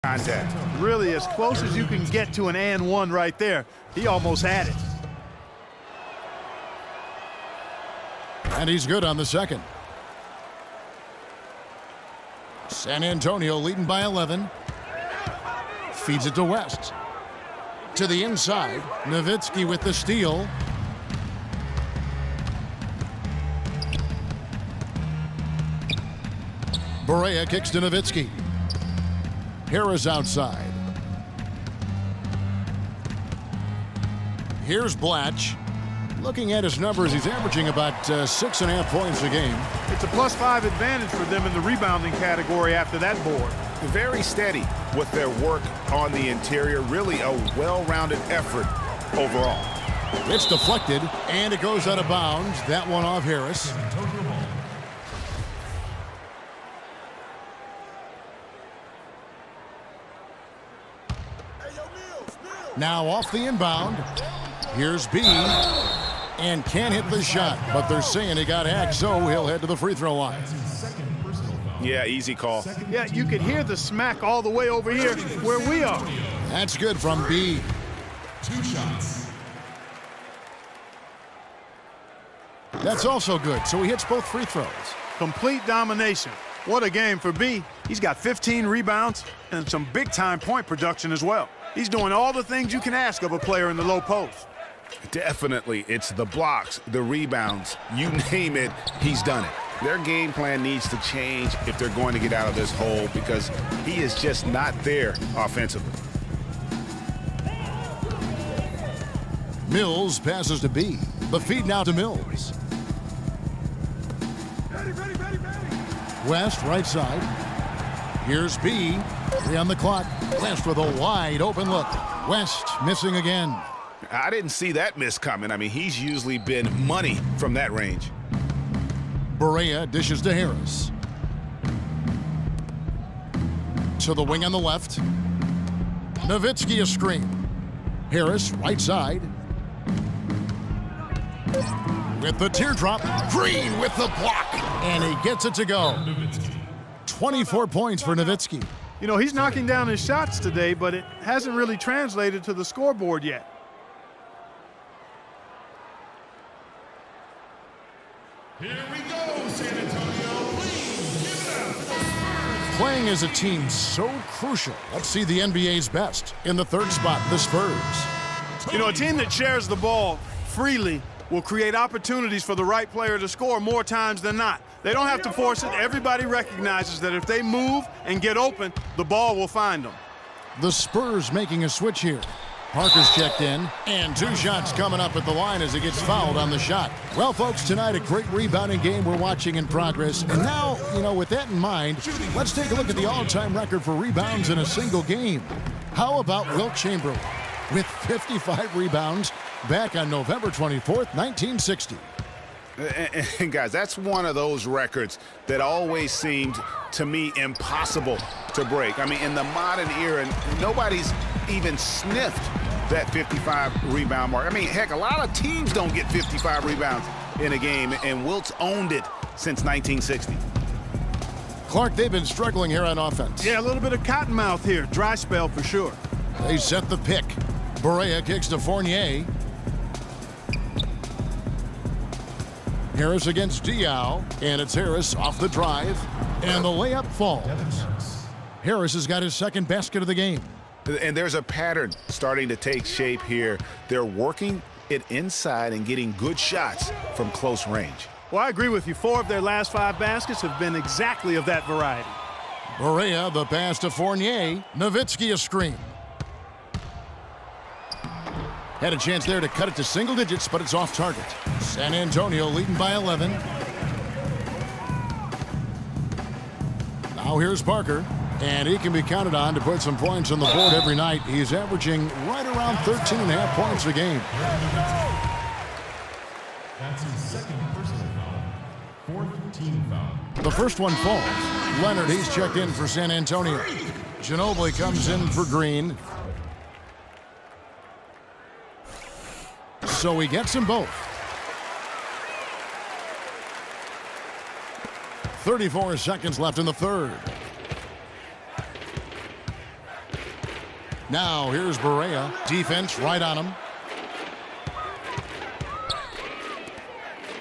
contact. Really as close as you can get to an and one right there. He almost had it. And he's good on the second. San Antonio leading by 11. Feeds it to West. To the inside. Nowitzki with the steal. Barea kicks to Nowitzki. Harris outside. Here's Blatch. Looking at his numbers, he's averaging about 6.5 points a game. It's a +5 advantage for them in the rebounding category after that board. Very steady with their work on the interior. Really a well-rounded effort overall. It's deflected, and it goes out of bounds. That one off Harris. Now off the inbound. Here's B. And can't hit the shot, but they're saying he got hacked, so he'll head to the free throw line. Yeah, easy call. Yeah, you could hear the smack all the way over here where we are. That's good from B. 2 shots. That's also good, so he hits both free throws. Complete domination. What a game for B. He's got 15 rebounds and some big-time point production as well. He's doing all the things you can ask of a player in the low post. Definitely, it's the blocks, the rebounds, you name it, he's done it. Their game plan needs to change if they're going to get out of this hole because he is just not there offensively. Mills passes to B. The feed now to Mills. West, right side. Here's B. 3 on the clock. West with a wide open look. West missing again. I didn't see that miss coming. I mean, he's usually been money from that range. Barea dishes to Harris. To the wing on the left. Nowitzki a screen. Harris, right side. With the teardrop. Green with the block. And he gets it to go. 24 points for Nowitzki. You know, he's knocking down his shots today, but it hasn't really translated to the scoreboard yet. Here we go, San Antonio. Please give it up. Playing as a team so crucial. Let's see the NBA's best. In the third spot, the Spurs. You know, a team that shares the ball freely will create opportunities for the right player to score more times than not. They don't have to force it. Everybody recognizes that if they move and get open, the ball will find them. The Spurs making a switch here. Parker's checked in, and 2 shots coming up at the line as he gets fouled on the shot. Well, folks, tonight a great rebounding game we're watching in progress. And now, you know, with that in mind, let's take a look at the all-time record for rebounds in a single game. How about Wilt Chamberlain with 55 rebounds back on November 24th, 1960. And guys, that's one of those records that always seemed to me impossible to break. I mean, in the modern era, nobody's even sniffed that 55 rebound mark. I mean, heck, a lot of teams don't get 55 rebounds in a game, and Wilt's owned it since 1960. Clark, they've been struggling here on offense. Yeah, a little bit of cottonmouth here. Dry spell for sure. They set the pick. Barea kicks to Fournier. Harris against Diaw, and it's Harris off the drive, and the layup falls. Harris has got his second basket of the game. And there's a pattern starting to take shape here. They're working it inside and getting good shots from close range. Well, I agree with you. 4 of their last 5 baskets have been exactly of that variety. Barea, the pass to Fournier. Nowitzki a screen. Had a chance there to cut it to single digits, but it's off target. San Antonio leading by 11. Now here's Parker, and he can be counted on to put some points on the board every night. He's averaging right around 13.5 points a game. That's his second personal foul. 4th team foul. The first one falls. Leonard, he's checked in for San Antonio. Ginobili comes in for Green. So he gets them both. 34 seconds left in the third. Now here's Barea. Defense right on him.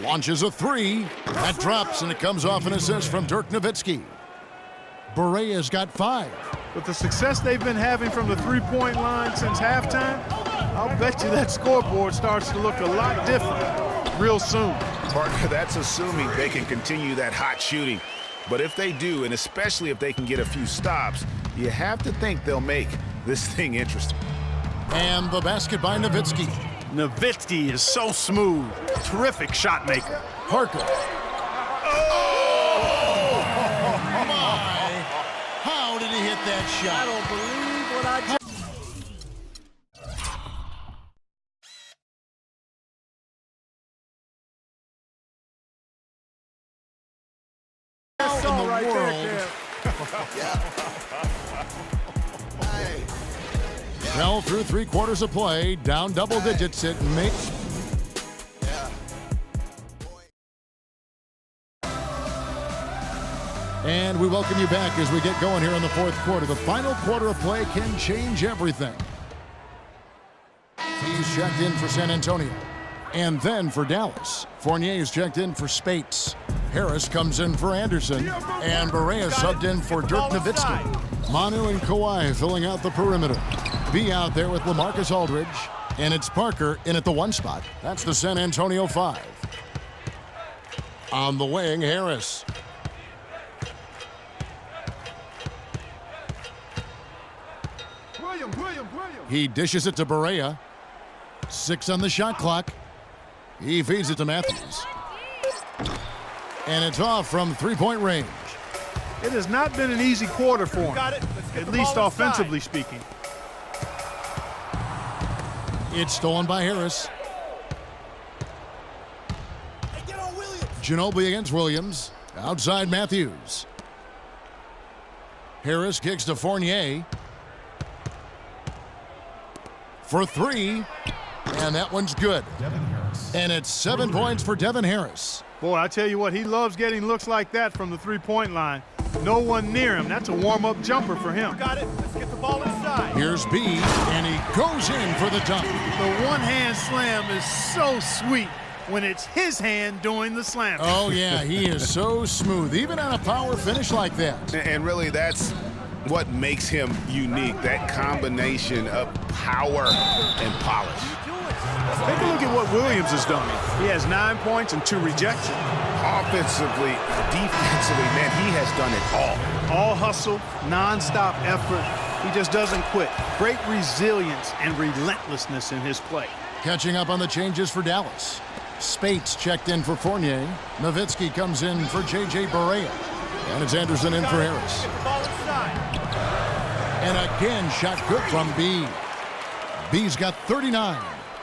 Launches a three. That drops, and it comes off an assist from Dirk Nowitzki. Barea's got 5. With the success they've been having from the three-point line since halftime, I'll bet you that scoreboard starts to look a lot different real soon. Partner, that's assuming they can continue that hot shooting. But if they do, and especially if they can get a few stops, you have to think they'll make this thing interesting. And the basket by Nowitzki. Nowitzki is so smooth. Terrific shot maker. Parker. Oh, my. How did he hit that shot? I don't believe what I just... In the right world. Fell through 3 quarters of play, down double digits at Mate. And we welcome you back as we get going here in the 4th quarter. The final quarter of play can change everything. He's checked in for San Antonio. And then for Dallas. Fournier's checked in for Spates. Harris comes in for Anderson. And Barea subbed in for Dirk Nowitzki. Manu and Kawhi filling out the perimeter. B out there with LaMarcus Aldridge. And it's Parker in at the 1 spot. That's the San Antonio 5. On the wing, Harris. He dishes it to Barea. 6 on the shot clock. He feeds it to Matthews. And it's off from 3-point range. It has not been an easy quarter for him, at least offensively speaking. It's stolen by Harris. Ginobili against Williams. Outside Matthews. Harris kicks to Fournier. For 3. And that one's good. And it's 7 points for Devin Harris. Boy, I tell you what, he loves getting looks like that from the three-point line. No one near him. That's a warm-up jumper for him. Got it. Let's get the ball inside. Here's B, and he goes in for the dunk. The one-hand slam is so sweet when it's his hand doing the slam. Oh, yeah, he is so smooth, even on a power finish like that. And really, that's what makes him unique, that combination of power and polish. Take a look at what Williams has done. He has 9 points and 2 rejections. Offensively, defensively, man, he has done it all. All hustle, non-stop effort. He just doesn't quit. Great resilience and relentlessness in his play. Catching up on the changes for Dallas. Spates checked in for Fournier. Nowitzki comes in for J.J. Barea. And it's Anderson in for Harris. And again, shot good from B. B's got 39.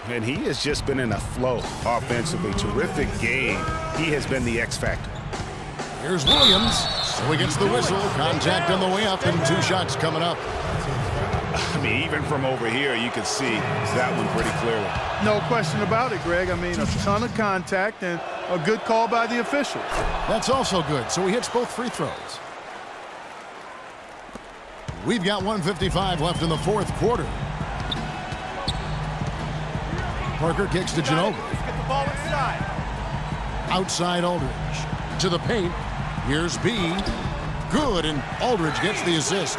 And he has just been in a flow offensively. Terrific game. He has been the X factor. Here's Williams. So he gets the whistle. Contact on the way up and 2 shots coming up. I mean, even from over here, you can see that one pretty clearly. No question about it, Greg. I mean, a ton of contact and a good call by the official. That's also good. So he hits both free throws. We've got 1:55 left in the 4th quarter. Parker kicks to Ginobili. Let's get the ball inside. Outside Aldridge. To the paint. Here's B. Good, and Aldridge gets the assist.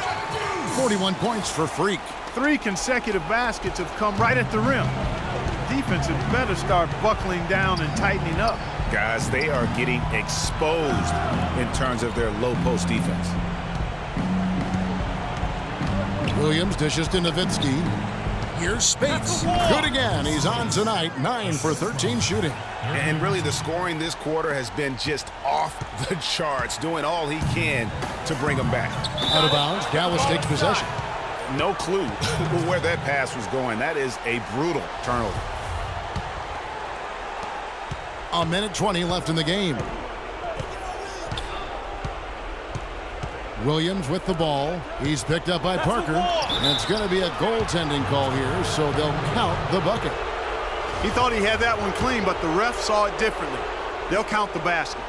41 points for Freak. 3 consecutive baskets have come right at the rim. Defense had better start buckling down and tightening up. Guys, they are getting exposed in terms of their low post defense. Williams dishes to Nowitzki. Here's Spates. Good again. He's on tonight. 9 for 13 shooting. And really, the scoring this quarter has been just off the charts, doing all he can to bring them back. Out of bounds. Dallas takes possession. No clue where that pass was going. That is a brutal turnover. 1:20 left in the game. Williams with the ball. He's picked up by Parker. And it's going to be a goaltending call here, so they'll count the bucket. He thought he had that one clean, but the ref saw it differently. They'll count the basket.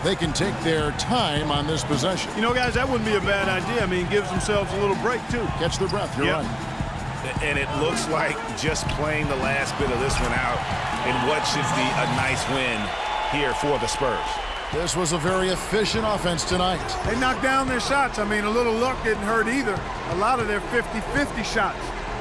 they can take their time on this possession. You know, guys, that wouldn't be a bad idea. I mean, it gives themselves a little break, too. Catch their breath. You're Yep. right. And it looks like just playing the last bit of this one out in what should be a nice win here for the Spurs. This was a very efficient offense tonight. They knocked down their shots. I mean, a little luck didn't hurt either. A lot of their 50-50 shots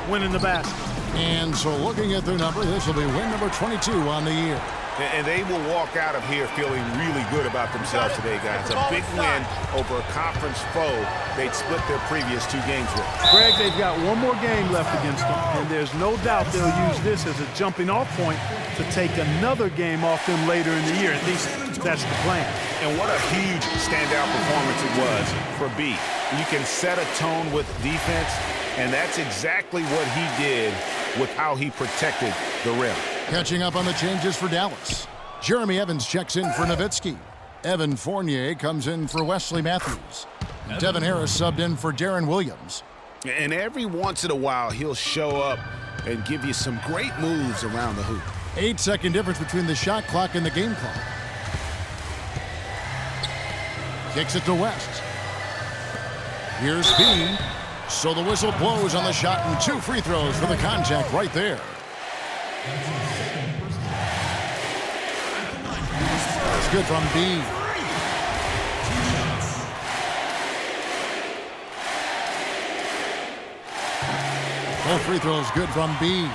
went in the basket. And so looking at their number, this will be win number 22 on the year. And they will walk out of here feeling really good about themselves today, guys. A big win over a conference foe they'd split their previous 2 games with. Greg, they've got one more game left against them, and there's no doubt they'll use this as a jumping-off point to take another game off them later in the year. At least that's the plan. And what a huge standout performance it was for B. You can set a tone with defense, and that's exactly what he did with how he protected the rim. Catching up on the changes for Dallas. Jeremy Evans checks in for Nowitzki. Evan Fournier comes in for Wesley Matthews. Devin Harris subbed in for Darren Williams. And every once in a while, he'll show up and give you some great moves around the hoop. 8-second difference between the shot clock and the game clock. Kicks it to West. Here's B. So the whistle blows on the shot and 2 free throws for the contact right there. That's good from B. Both free throws good from B.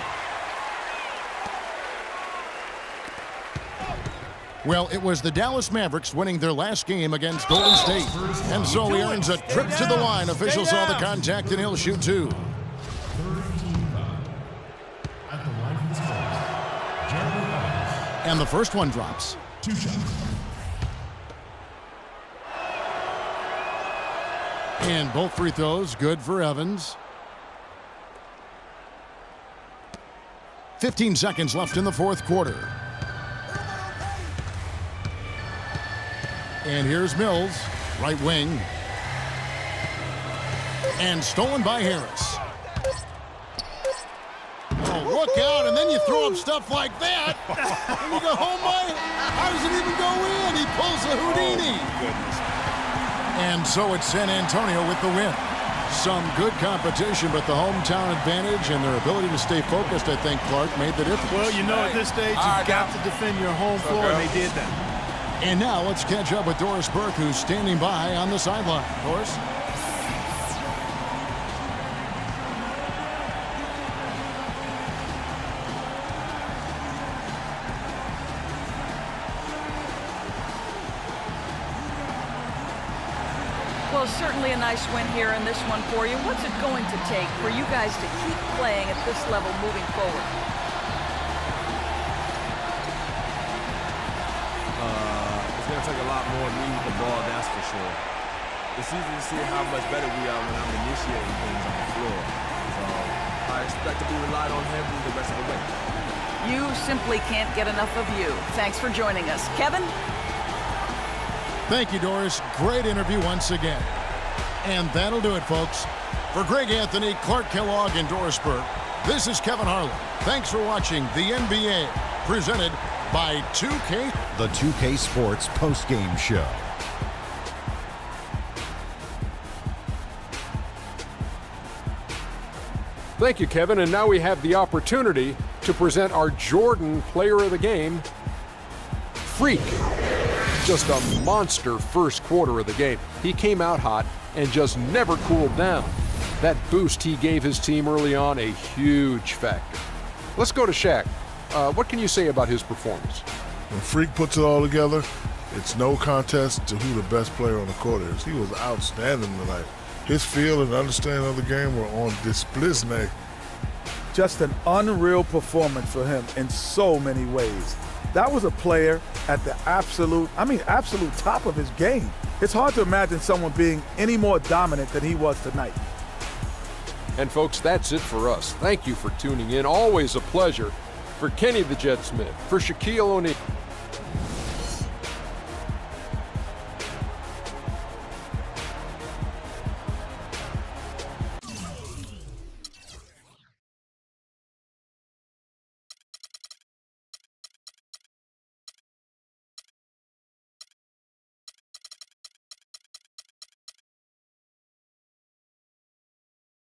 Well, it was the Dallas Mavericks winning their last game against Golden State. And so he earns a trip to the line. Officials saw the contact and he'll shoot 2. And the first one drops. 2 shots. And both free throws good for Evans. 15 seconds left in the 4th quarter. And here's Mills, right wing. And stolen by Harris. Oh, look out, and then you throw up stuff like that. And you go, oh my, how does it even go in? He pulls a Houdini. And so it's San Antonio with the win. Some good competition, but the hometown advantage and their ability to stay focused, I think, Clark, made the difference. Well, you know, at this stage, you've got to defend your home floor, and they did that. And now let's catch up with Doris Burke, who's standing by on the sideline. Doris? Well, certainly a nice win here in this one for you. What's it going to take for you guys to keep playing at this level moving forward? It's going to take a lot more than me with the ball, that's for sure. It's easy to see how much better we are when I'm initiating things on the floor. So I expect to be relied on heavily the rest of the way. You simply can't get enough of you. Thanks for joining us. Kevin? Thank you, Doris. Great interview once again. And that'll do it, folks. For Greg Anthony, Clark Kellogg, and Doris Burke, this is Kevin Harlan. Thanks for watching the NBA, presented by 2K. The 2K Sports postgame show. Thank you, Kevin. And now we have the opportunity to present our Jordan Player of the Game, Freak. Just a monster first quarter of the game. He came out hot and just never cooled down. That boost he gave his team early on, a huge factor. Let's go to Shaq. What can you say about his performance? When Freak puts it all together, it's no contest to who the best player on the court is. He was outstanding tonight. His feel and understanding of the game were on display. Just an unreal performance for him in so many ways. That was a player at the absolute top of his game. It's hard to imagine someone being any more dominant than he was tonight. And folks, that's it for us. Thank you for tuning in. Always a pleasure. For Kenny the Jet Smith, for Shaquille O'Neal,